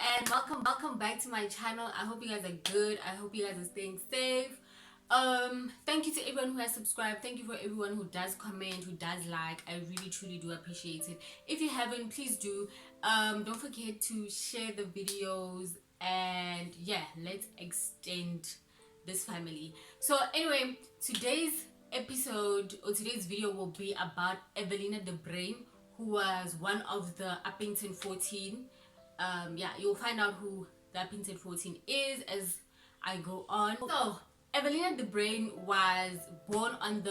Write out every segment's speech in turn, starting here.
and welcome back to my channel. I hope you guys are good. I hope you guys are staying safe. Thank you to everyone who has subscribed. Thank you for everyone who does comment, who does like. I really truly do appreciate it. If you haven't, please do. Don't forget to share the videos, and yeah, let's extend this family. So anyway, today's episode or today's video will be about Evelina de Bruin, who was one of the Upington 14. Yeah, you'll find out who the Upington 14 is as I go on. So Evelina de Bruin was born on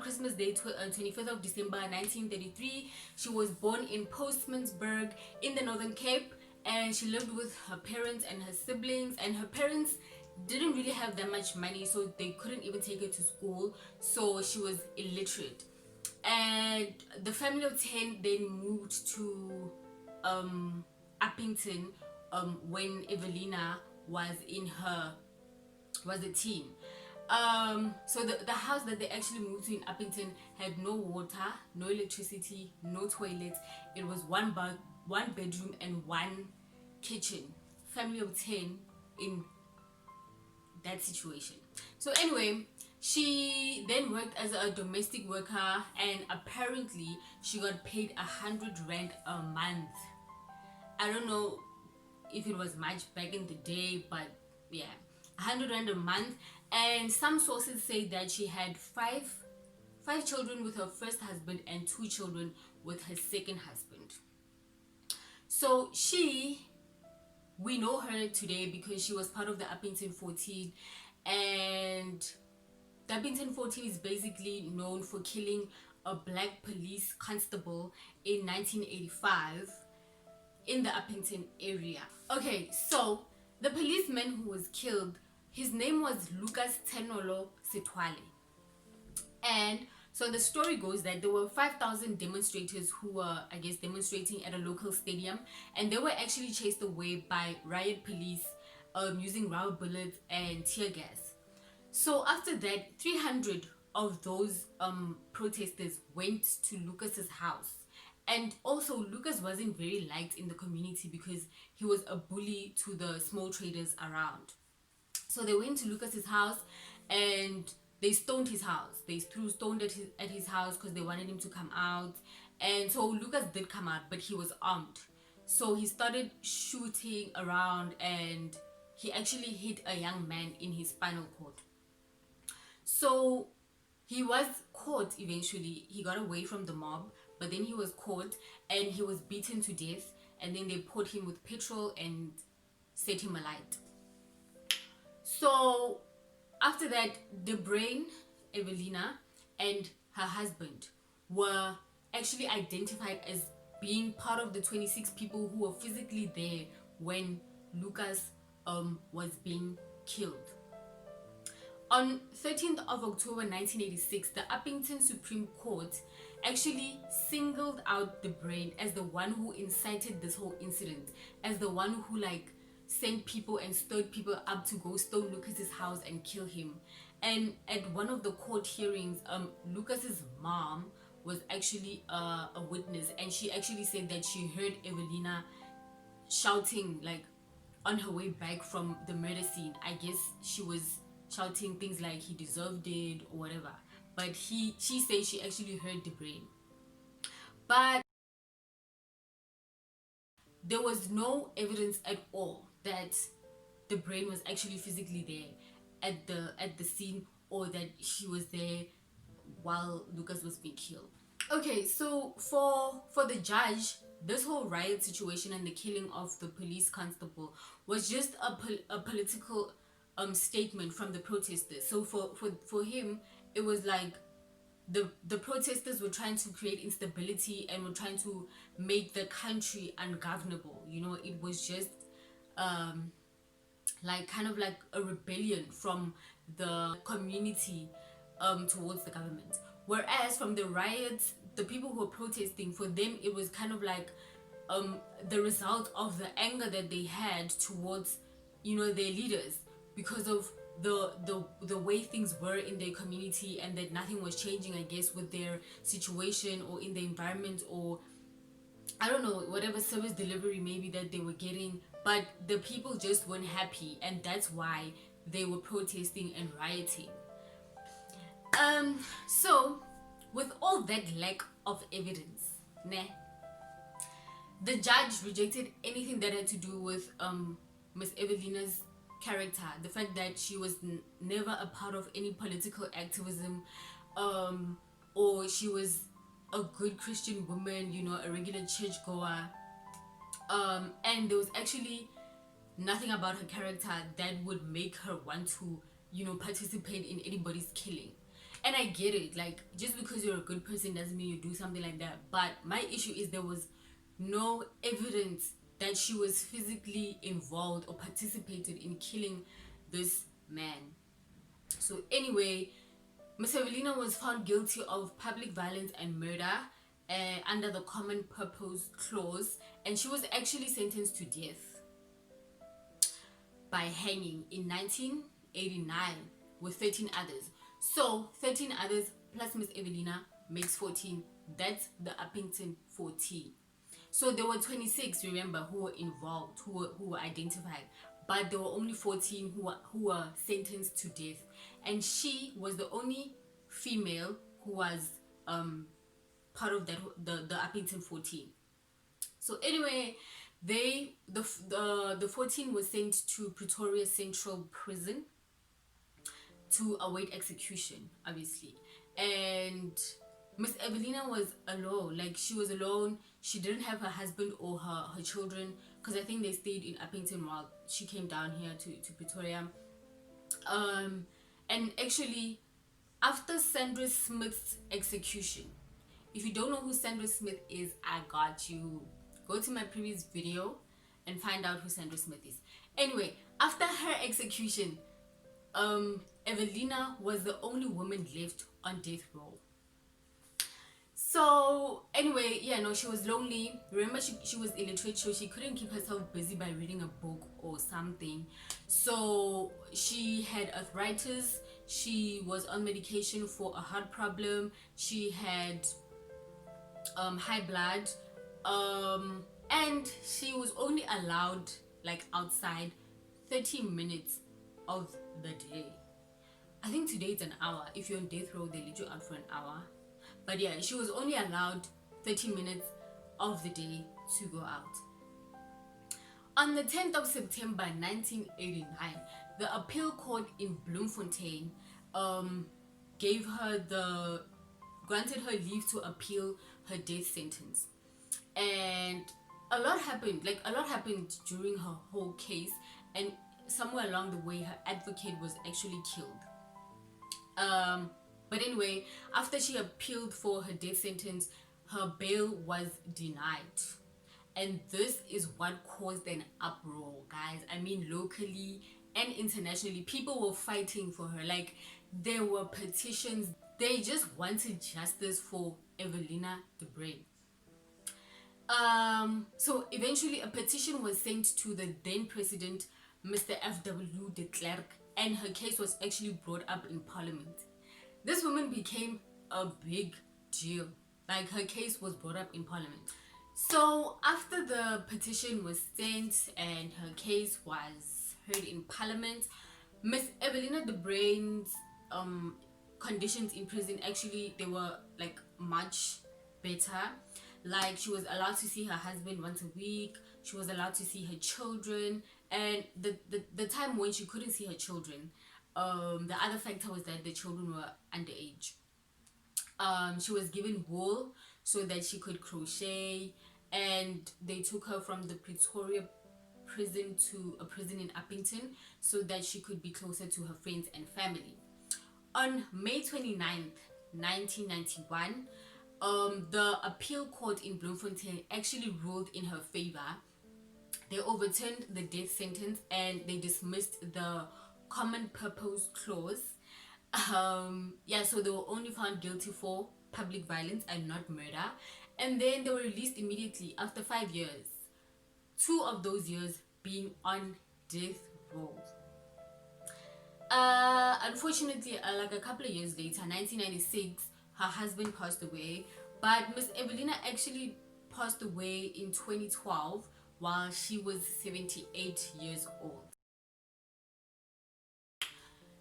Christmas Day, 25th of December 1933. She was born in Postmansburg in the Northern Cape, and she lived with her parents and her siblings. And her parents didn't really have that much money, so they couldn't even take her to school, so she was illiterate. And the family of 10 then moved to Upington when Evelina was a teen. So the house that they actually moved to in Upington had no water, no electricity, no toilets. It was one bedroom and one kitchen. Family of 10 in that situation. So anyway, she then worked as a domestic worker, and apparently she got paid 100 rand a month. I don't know if it was much back in the day, but yeah, 100 rand a month. And some sources say that she had five children with her first husband and 2 children with her second husband. So we know her today because she was part of the Upington 14, and the Upington 14 is basically known for killing a black police constable in 1985 in the Upington area. Okay, so the policeman who was killed, his name was Lucas Tenolo Setwale. And so the story goes that there were 5,000 demonstrators who were, I guess, demonstrating at a local stadium, and they were actually chased away by riot police using rubber bullets and tear gas. So after that, 300 of those protesters went to Lucas's house. And also, Lucas wasn't very liked in the community because he was a bully to the small traders around. So they went to Lucas's house and they stoned his house. They threw stones at his house because they wanted him to come out. And so Lucas did come out, but he was armed. So he started shooting around, and he actually hit a young man in his spinal cord. So he was caught eventually. He got away from the mob, but then he was caught and he was beaten to death, and then they poured him with petrol and set him alight. So after that, De Bruin, Evelina, and her husband were actually identified as being part of the 26 people who were physically there when Lucas was being killed. On 13th of October 1986, the Upington Supreme Court actually singled out De Bruin as the one who incited this whole incident, as the one who sent people and stirred people up to go stone Lucas's house and kill him. And at one of the court hearings, Lucas's mom was actually a witness, and she actually said that she heard Evelina shouting on her way back from the murder scene. I guess she was shouting things like he deserved it or whatever, but she said she actually heard De Bruin. But there was no evidence at all that De Bruin was actually physically there at the scene, or that she was there while Lucas was being killed. Okay, so for the judge, this whole riot situation and the killing of the police constable was just a political statement from the protesters. So for him, it was like the protesters were trying to create instability and were trying to make the country ungovernable. It was just kind of like a rebellion from the community towards the government. Whereas from the riots, the people who were protesting, for them it was kind of like the result of the anger that they had towards their leaders, because of the way things were in their community, and that nothing was changing, I guess, with their situation or in the environment or I don't know, whatever service delivery maybe that they were getting, but the people just weren't happy, and that's why they were protesting and rioting. So with all that lack of evidence, nah, the judge rejected anything that had to do with Miss Evelina's character, the fact that she was never a part of any political activism, or she was a good Christian woman, you know, a regular churchgoer, and there was actually nothing about her character that would make her want to, you know, participate in anybody's killing. And I get it, like, just because you're a good person doesn't mean you do something like that. But my issue is there was no evidence that she was physically involved or participated in killing this man. So anyway, Miss Evelina was found guilty of public violence and murder under the common purpose clause, and she was actually sentenced to death by hanging in 1989 with 13 others. So 13 others plus Miss Evelina makes 14. That's the Upington 14. So there were 26, remember, who were involved, who were identified, but there were only 14 who were sentenced to death, and she was the only female who was part of that, the Upington 14. So anyway, the 14 was sent to Pretoria Central Prison to await execution, obviously. And Miss Evelina was alone, like she was alone. She didn't have her husband or her children, because I think they stayed in Upington while she came down here to Pretoria. And actually, after Sandra Smith's execution, if you don't know who Sandra Smith is, I got you. Go to my previous video and find out who Sandra Smith is. Anyway, after her execution, Evelina was the only woman left on death row. So anyway, yeah, no, she was lonely. Remember, she was illiterate, so she couldn't keep herself busy by reading a book or something. So she had arthritis. She was on medication for a heart problem. She had high blood, and she was only allowed, like, outside 30 minutes of the day. I think today it's an hour. If you're on death row, they let you out for an hour. But yeah, she was only allowed 30 minutes of the day to go out. On the 10th of September 1989, the appeal court in Bloemfontein granted her leave to appeal her death sentence. And a lot happened during her whole case, and somewhere along the way her advocate was actually killed. But anyway, after she appealed for her death sentence, her bail was denied. And this is what caused an uproar, guys. I mean, locally and internationally, people were fighting for her. Like, there were petitions. They just wanted justice for Evelina de Bruin. So eventually a petition was sent to the then president, Mr. F.W. de Klerk, and her case was actually brought up in parliament. This woman became a big deal. Like, her case was brought up in parliament. So after the petition was sent and her case was heard in parliament, Miss Evelina de Bruin's conditions in prison, actually they were like much better. Like, she was allowed to see her husband once a week. She was allowed to see her children. And the time when she couldn't see her children, the other factor was that the children were underage. She was given wool so that she could crochet, and they took her from the Pretoria prison to a prison in Upington so that she could be closer to her friends and family. On May 29th, 1991, the appeal court in Bloemfontein actually ruled in her favor. They overturned the death sentence and they dismissed the common purpose clause. So they were only found guilty for public violence and not murder. And then they were released immediately after 5 years. 2 of those years being on death row. Unfortunately, like a couple of years later, 1996, her husband passed away. But Miss Evelina actually passed away in 2012 while she was 78 years old.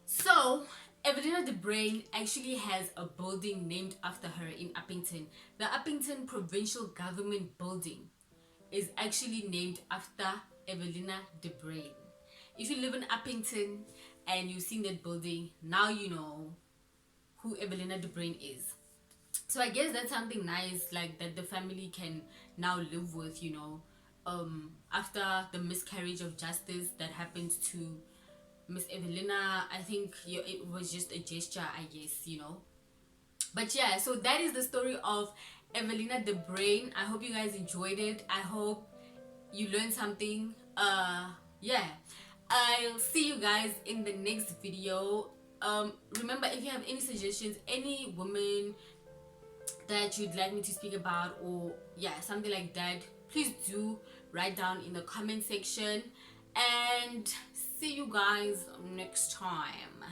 So Evelina de Bruin actually has a building named after her in Upington. The Upington Provincial Government Building is actually named after Evelina de Bruin. If you live in Upington and you've seen that building, now you know who Evelina de Bruin is. So I guess that's something nice, like that the family can now live with, after the miscarriage of justice that happened to Miss Evelina. I think it was just a gesture, I guess. But yeah, so that is the story of Evelina de Bruin. I hope you guys enjoyed it. I hope you learned something. Yeah, I'll see you guys in the next video. Remember, if you have any suggestions, any woman that you'd like me to speak about, or yeah, something like that, please do write down in the comment section, and see you guys next time.